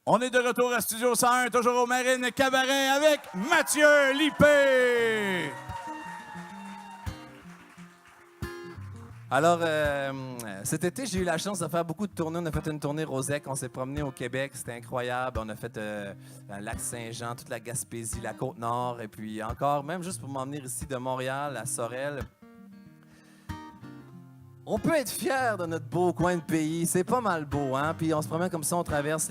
On est de retour à Studio 101, toujours au Marine Cabaret avec Mathieu Lippé. Alors, cet été, j'ai eu la chance de faire beaucoup de tournées. On a fait une tournée Rosec, on s'est promené au Québec, c'était incroyable. On a fait le lac Saint-Jean, toute la Gaspésie, la Côte-Nord, et puis encore, même juste pour m'emmener ici de Montréal à Sorel. On peut être fier de notre beau coin de pays, c'est pas mal beau, hein? Puis on se promène comme ça, on traverse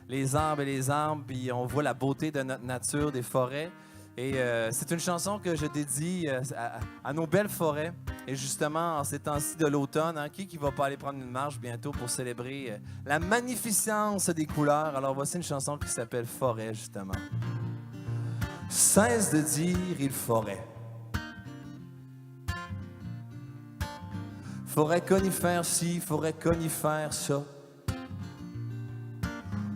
les arbres et les arbres, puis on voit la beauté de notre nature, des forêts. Et c'est une chanson que je dédie à nos belles forêts. Et justement, en ces temps-ci de l'automne, hein, qui va pas aller prendre une marche bientôt pour célébrer la magnificence des couleurs? Alors voici une chanson qui s'appelle Forêt, justement. Cesse de dire il forêt. Forêt conifère ci, forêt conifère ça.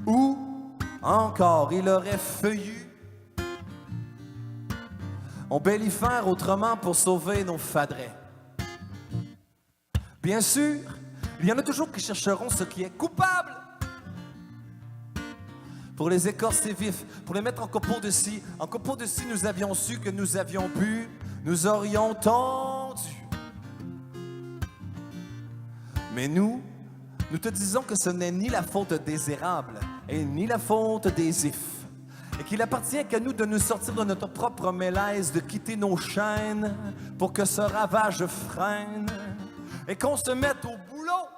Ou encore il aurait feuillu. On bellifère autrement pour sauver nos fadrets. Bien sûr, il y en a toujours qui chercheront ce qui est coupable pour les écorcer vifs, pour les mettre en copeaux de scie. En copeaux de scie, nous avions su que nous avions pu, nous aurions tendu. Mais nous te disons que ce n'est ni la faute des érables et ni la faute des ifs. Et qu'il appartient qu'à nous de nous sortir de notre propre malaise, de quitter nos chaînes pour que ce ravage freine et qu'on se mette au boulot.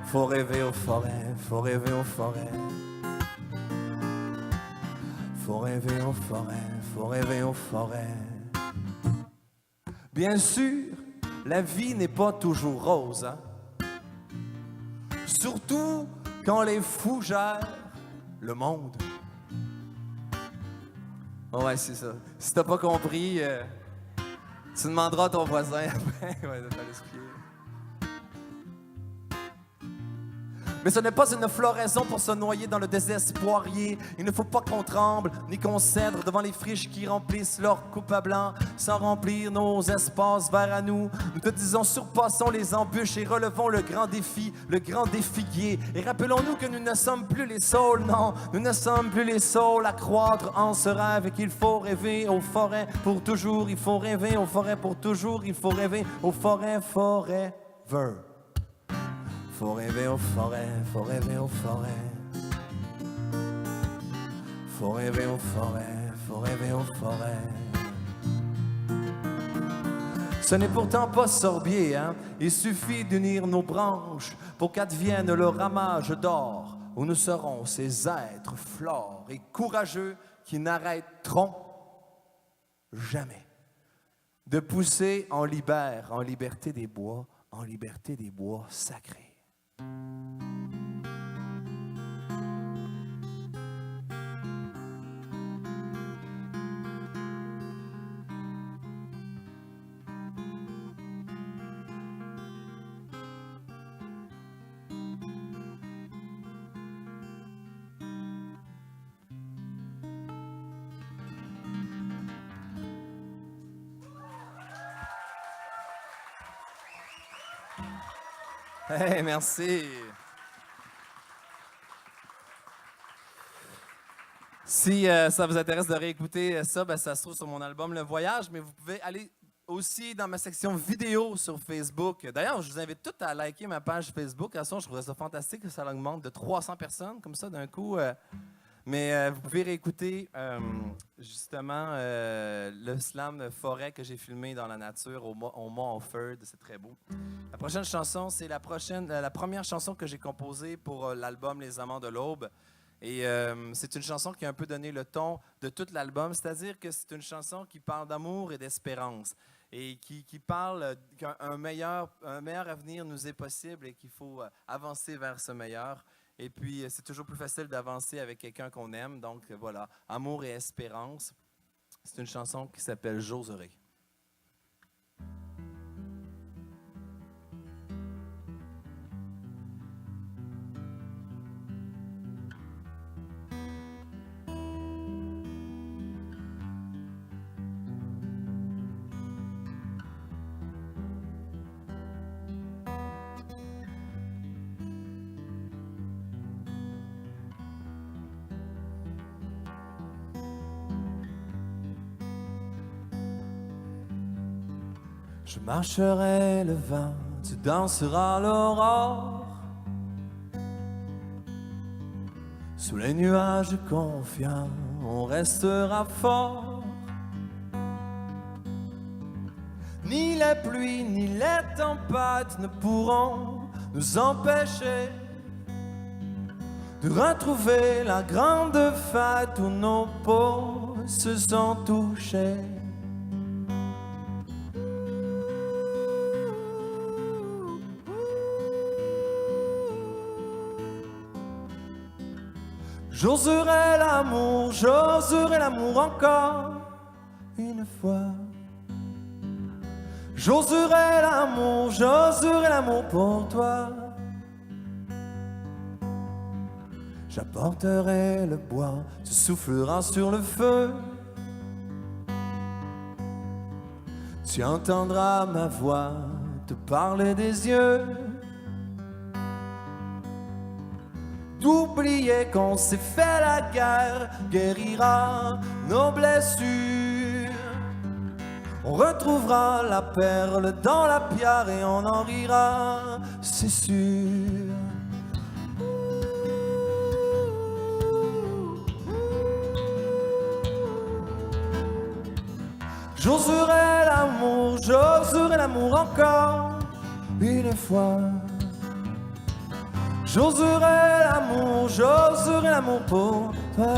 Faut rêver aux forêts, faut rêver aux forêts. Faut rêver aux forêts, faut rêver aux forêts. Bien sûr, la vie n'est pas toujours rose, hein? Surtout quand les fous gèrent le monde. Ouais, c'est ça. Si t'as pas compris, tu demanderas à ton voisin après. Ouais, de l'expliquer. Mais ce n'est pas une floraison pour se noyer dans le désespoirier. Il ne faut pas qu'on tremble, ni qu'on cède devant les friches qui remplissent leur coupe à blanc, sans remplir nos espaces verts à nous. Nous te disons, surpassons les embûches et relevons le grand défi guier. Et rappelons-nous que nous ne sommes plus les seuls, non, nous ne sommes plus les seuls à croître en ce rêve et qu'il faut rêver aux forêts pour toujours. Il faut rêver aux forêts pour toujours. Il faut rêver aux forêts forever. Faut rêver aux forêts, faut rêver aux forêts. Faut rêver aux forêts, faut rêver aux forêts. Ce n'est pourtant pas sorbier, hein? Il suffit d'unir nos branches pour qu'advienne le ramage d'or, où nous serons ces êtres flores et courageux qui n'arrêteront jamais de pousser en liberté des bois, en liberté des bois sacrés. Hey, merci. Si ça vous intéresse de réécouter ça, ben, ça se trouve sur mon album Le Voyage, mais vous pouvez aller aussi dans ma section vidéo sur Facebook. D'ailleurs, je vous invite tous à liker ma page Facebook. De toute façon, je trouverais ça fantastique que ça augmente de 300 personnes comme ça d'un coup. Mais vous pouvez réécouter justement le slam forêt que j'ai filmé dans la nature au Mont Offord. C'est très beau. La prochaine chanson, c'est la première chanson que j'ai composée pour l'album Les Amants de l'Aube. Et c'est une chanson qui a un peu donné le ton de tout l'album. C'est-à-dire que c'est une chanson qui parle d'amour et d'espérance. Et qui parle qu'un meilleur avenir nous est possible et qu'il faut avancer vers ce meilleur. Et puis, c'est toujours plus facile d'avancer avec quelqu'un qu'on aime. Donc, voilà, amour et espérance. C'est une chanson qui s'appelle « J'oserai ». Je marcherai le vin, tu danseras l'aurore. Sous les nuages confiants, on restera fort. Ni les pluies, ni les tempêtes ne pourront nous empêcher de retrouver la grande fête où nos peaux se sont touchées. J'oserai l'amour encore une fois. J'oserai l'amour pour toi. J'apporterai le bois, tu souffleras sur le feu. Tu entendras ma voix te parler des yeux. D'oublier qu'on s'est fait la guerre guérira nos blessures. On retrouvera la perle dans la pierre et on en rira, c'est sûr. J'oserai l'amour encore une fois. J'oserai l'amour pour toi.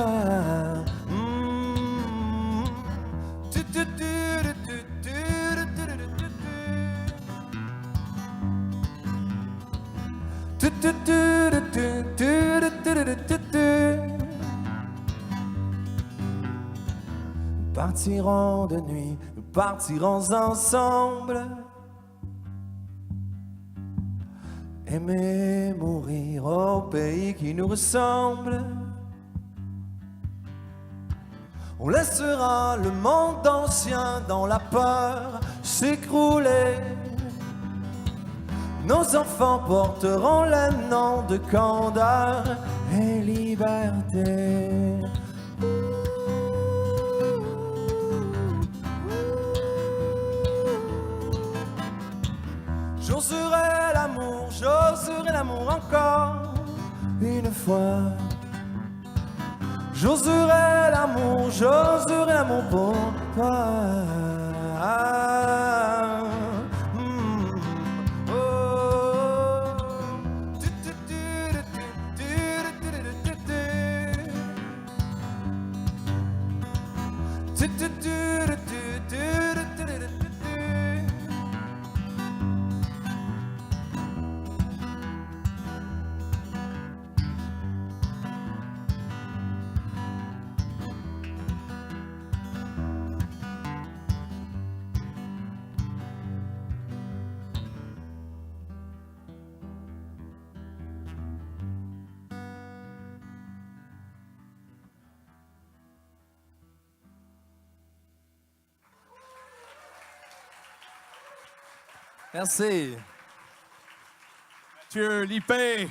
Nous partirons de nuit, nous partirons ensemble. Aimer mourir au pays qui nous ressemble. On laissera le monde ancien dans la peur s'écrouler. Nos enfants porteront les noms de candeur et liberté. J'oserai l'amour encore une fois. J'oserai l'amour pour toi. Merci. Mathieu Lippé.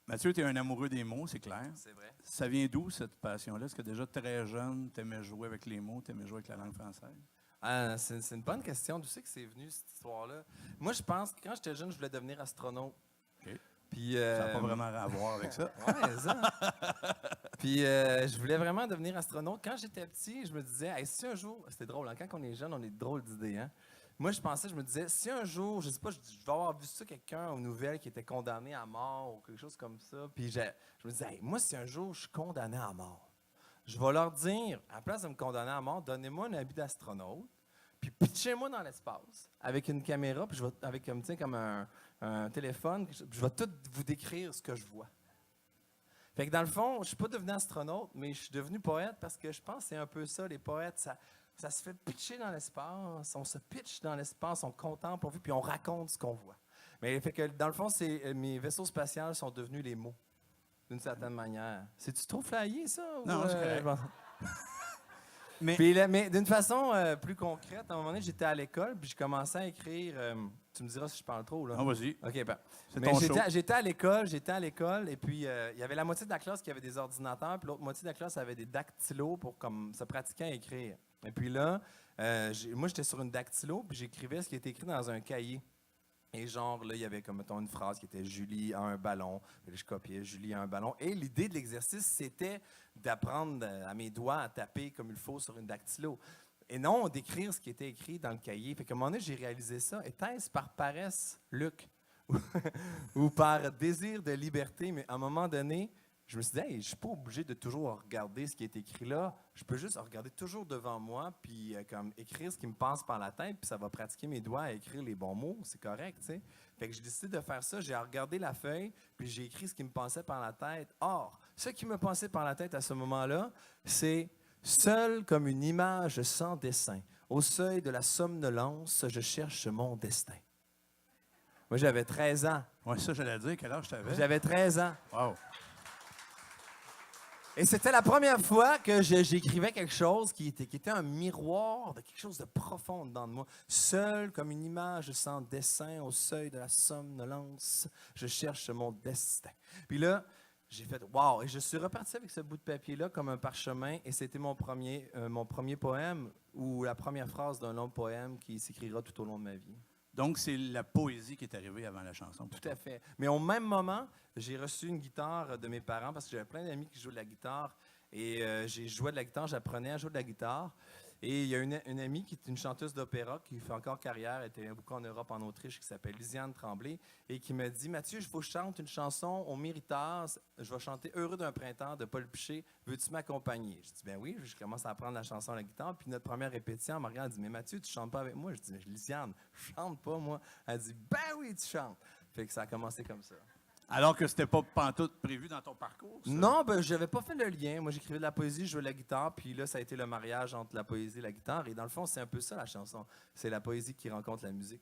Mathieu, tu es un amoureux des mots, c'est clair. C'est vrai. Ça vient d'où, cette passion-là? Est-ce que déjà très jeune, tu aimais jouer avec les mots, tu aimais jouer avec la langue française? C'est une bonne question. D'où c'est que c'est venu, cette histoire-là? Moi, je pense que quand j'étais jeune, je voulais devenir astronaute. OK. Puis, Ça n'a pas vraiment à voir avec ça. Ouais, ça. Puis, je voulais vraiment devenir astronaute. Quand j'étais petit, je me disais, hey, si un jour, c'était drôle, hein? Quand on est jeune, on est drôle d'idées. Hein? Moi, je me disais, si un jour, je sais pas, je vais avoir vu ça, quelqu'un aux nouvelles qui était condamné à mort ou quelque chose comme ça. Puis, je me disais, hey, moi, si un jour je suis condamné à mort, je vais leur dire, à la place de me condamner à mort, donnez-moi un habit d'astronaute, puis pitchez-moi dans l'espace avec une caméra, puis je vais, avec comme un téléphone, puis je vais tout vous décrire ce que je vois. Fait que dans le fond, je ne suis pas devenu astronaute, mais je suis devenu poète parce que je pense que c'est un peu ça, les poètes, ça se fait pitcher dans l'espace, on se pitch dans l'espace, on contemple, on vit, puis on raconte ce qu'on voit. Mais fait que dans le fond, mes vaisseaux spatials sont devenus les mots, d'une certaine manière. C'est-tu trop flyé, ça? Non, c'est correct. Mais d'une façon plus concrète, à un moment donné, j'étais à l'école, puis je commençais à écrire. Tu me diras si je parle trop, là. Ah, vas-y. OK, ben. C'est Mais ton show. j'étais à l'école, et puis il y avait la moitié de la classe qui avait des ordinateurs, puis l'autre moitié de la classe avait des dactylos pour comme se pratiquer à écrire. Et puis là, moi, j'étais sur une dactylo, puis j'écrivais ce qui était écrit dans un cahier. Et genre, là, il y avait comme, mettons, une phrase qui était « Julie a un ballon ». Puis là, je copiais « Julie a un ballon ». Et l'idée de l'exercice, c'était d'apprendre à mes doigts à taper comme il faut sur une dactylo. Et non d'écrire ce qui était écrit dans le cahier. Fait qu'à un moment donné, j'ai réalisé ça. Était-ce par paresse, Luc, ou par désir de liberté? Mais à un moment donné, je me suis dit, hey, je ne suis pas obligé de toujours regarder ce qui est écrit là. Je peux juste regarder toujours devant moi, puis comme écrire ce qui me passe par la tête, puis ça va pratiquer mes doigts à écrire les bons mots. C'est correct, tu sais. Fait que j'ai décidé de faire ça. J'ai regardé la feuille, puis j'ai écrit ce qui me passait par la tête. Or, ce qui me passait par la tête à ce moment-là, c'est « Seul comme une image sans dessin, au seuil de la somnolence, je cherche mon destin. » Moi, j'avais 13 ans. Oui, ça, j'allais dire. Quel âge tu avais? J'avais 13 ans. Wow. Et c'était la première fois que j'écrivais quelque chose qui était un miroir de quelque chose de profond dedans de moi. Seul comme une image sans dessin au seuil de la somnolence, je cherche mon destin. Puis là, j'ai fait « wow ». Et je suis reparti avec ce bout de papier-là comme un parchemin et c'était mon premier poème ou la première phrase d'un long poème qui s'écrira tout au long de ma vie. Donc, c'est la poésie qui est arrivée avant la chanson. Tout à fait. Mais au même moment, j'ai reçu une guitare de mes parents parce que j'avais plein d'amis qui jouaient de la guitare. Et j'ai joué de la guitare, j'apprenais à jouer de la guitare. Et il y a une amie qui est une chanteuse d'opéra qui fait encore carrière, elle était beaucoup en Europe, en Autriche, qui s'appelle Lisiane Tremblay, et qui me dit « Mathieu, il faut que je chante une chanson au Méritas. Je vais chanter Heureux d'un printemps de Paul Piché. Veux-tu m'accompagner? » Je dis « Ben oui. » Je commence à apprendre la chanson à la guitare. Puis notre première répétition, elle me regarde, elle dit « Mais Mathieu, tu chantes pas avec moi? » Je dis « Lisiane, je chante pas, moi. » Elle dit « Ben oui, tu chantes. » Fait que ça a commencé comme ça. Alors que c'était pas pantoute prévu dans ton parcours, ça? Non, ben j'avais pas fait le lien. Moi, j'écrivais de la poésie, je jouais de la guitare, puis là, ça a été le mariage entre la poésie et la guitare. Et dans le fond, c'est un peu ça, la chanson. C'est la poésie qui rencontre la musique.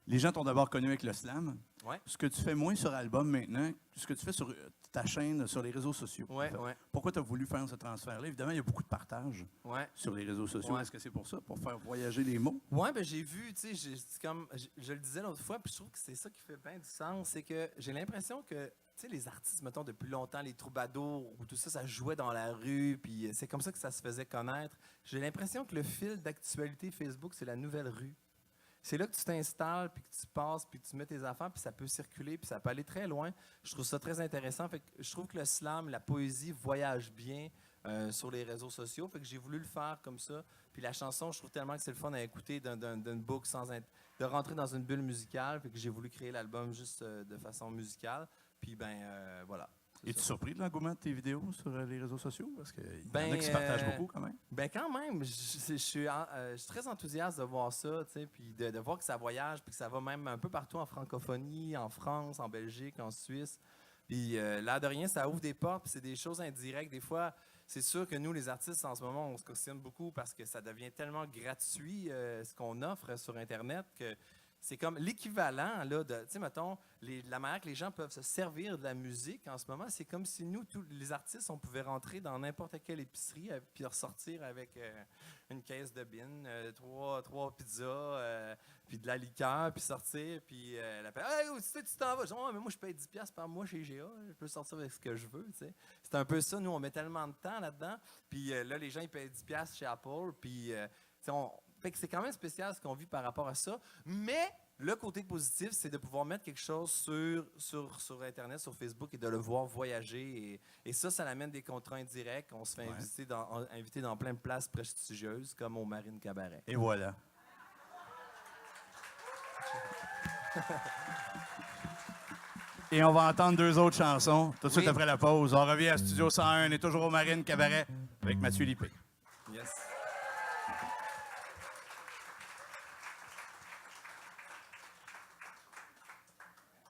Les gens t'ont d'abord connu avec le slam. Ouais. Ce que tu fais moins sur album maintenant, ce que tu fais sur ta chaîne, sur les réseaux sociaux. Ouais, ouais. Pourquoi tu as voulu faire ce transfert-là? Évidemment, il y a beaucoup de partage sur les réseaux sociaux. Ouais. Est-ce que c'est pour ça, pour faire voyager les mots? Oui, ben j'ai vu, tu sais, comme je le disais l'autre fois, puis je trouve que c'est ça qui fait bien du sens, c'est que j'ai l'impression que, tu sais, les artistes, mettons, depuis longtemps, les troubadours, ou tout ça, ça jouait dans la rue, puis c'est comme ça que ça se faisait connaître. J'ai l'impression que le fil d'actualité Facebook, c'est la nouvelle rue. C'est là que tu t'installes, puis que tu passes, puis que tu mets tes affaires, puis ça peut circuler, puis ça peut aller très loin. Je trouve ça très intéressant. Fait que je trouve que le slam, la poésie voyage bien sur les réseaux sociaux. Fait que j'ai voulu le faire comme ça. Puis la chanson, je trouve tellement que c'est le fun à écouter d'une boucle de rentrer dans une bulle musicale. Fait que j'ai voulu créer l'album juste de façon musicale. Puis voilà. Es-tu surpris de l'engouement de tes vidéos sur les réseaux sociaux? Parce qu'il y en Ben, a qui se partagent beaucoup quand même. Ben quand même, je suis très enthousiaste de voir ça, tu sais, puis de voir que ça voyage, puis que ça va même un peu partout en francophonie, en France, en Belgique, en Suisse. Puis l'air de rien, ça ouvre des portes, puis c'est des choses indirectes. Des fois, c'est sûr que nous, les artistes, en ce moment, on se questionne beaucoup parce que ça devient tellement gratuit, ce qu'on offre sur Internet, que c'est comme l'équivalent, là, de, tu sais, mettons, la manière que les gens peuvent se servir de la musique en ce moment, c'est comme si nous, tous les artistes, on pouvait rentrer dans n'importe quelle épicerie puis ressortir avec une caisse de bines, trois pizzas, puis de la liqueur, puis sortir, puis elle appelle « Hey, où tu t'en vas? » Je dis « Oh, mais moi, je paye 10$ par mois chez GA, je peux sortir avec ce que je veux, tu sais. » C'est un peu ça, nous, on met tellement de temps là-dedans, puis là, les gens, ils payent 10$ chez Apple, puis, tu sais, fait que c'est quand même spécial ce qu'on vit par rapport à ça. Mais le côté positif, c'est de pouvoir mettre quelque chose sur Internet, sur Facebook et de le voir voyager. Et ça l'amène des contrats indirects. On se fait inviter dans plein de places prestigieuses, comme au Marine Cabaret. Et voilà. Et on va entendre 2 autres chansons tout de suite après la pause. On revient à Studio 101. On est toujours au Marine Cabaret avec Mathieu Lippé.